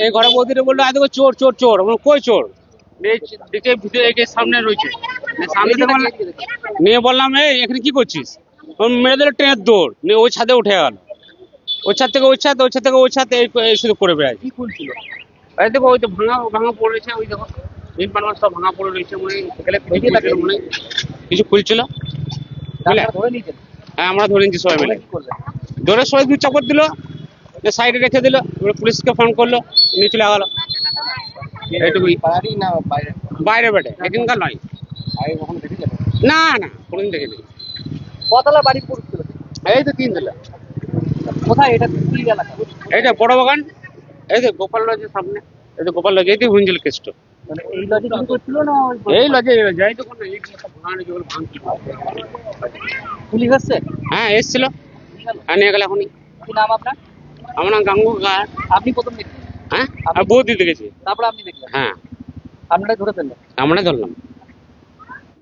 এই ঘরে বৌদিটা বললো দেখো চোর চোর চোর, আমরা কই চোর? দেখে ভিতরে সামনে রয়েছে, সামনে থেকে নিয়ে বললাম এই এখানে কি করছিস? মেরে দিল ট্রেনের দৌড় নিয়ে ওই ছাদে উঠে গেল। ওই ছাদ থেকে ওই ছাদ, ওই ছাদ থেকে ওই ছাদ, এই শুধু করে বেড়ায়। কি খুলছিল? এই দেখো ওই তো ভাঙা ভাঙা পড়েছে, ওই দেখো ইট পারমার সব ভাঙা পড়ে রয়েছে, মনে হয় সেখানে মনে হয় কিছু খুলছিল। আপনারা ধরে নিয়েছেন? হ্যাঁ আমরা ধরে নিচ্ছি সবাই মিলে। কি করলেন? ধরে সবাই দু চাপড় দিল, সাইডে রেখে দিল, এবার পুলিশকে ফোন করলো, নিয়ে চলে গেল। এইটুকুই। বাড়ি না বাইরে? বাইরে বেটে, এখানকার নয়। আগে কখনো দেখেছেন? না না কোনদিন দেখিনি। কতলা বাড়ি পড়ছিল? এই তো 3 তলা। কোথায় এটা? কি এলাকা? এইটা বড় বাগান, এই যে গোপাল লজের সামনে, এই যে গোপাল লজ, এই যে হুঞ্জিল কেষ্ট। মানে এই লজে কি করছিল না এই লজে যাই তো কোনো এই ভাঙানো যেগুলো ভাঙছিল। পুলিশ আসছে? হ্যাঁ এসছিল, নিয়ে গেল? হ্যাঁ নিয়ে গেল এখনই। কি নাম আপনার? আমার নাম গাঙ্গু গাঁ। আপনি প্রথম দেখলেন? হ্যাঁ আর বৌদি দেখেছি। তারপরে আপনি দেখলেন? হ্যাঁ আপনারাই ধরে ফেললেন? আমরা ধরলাম।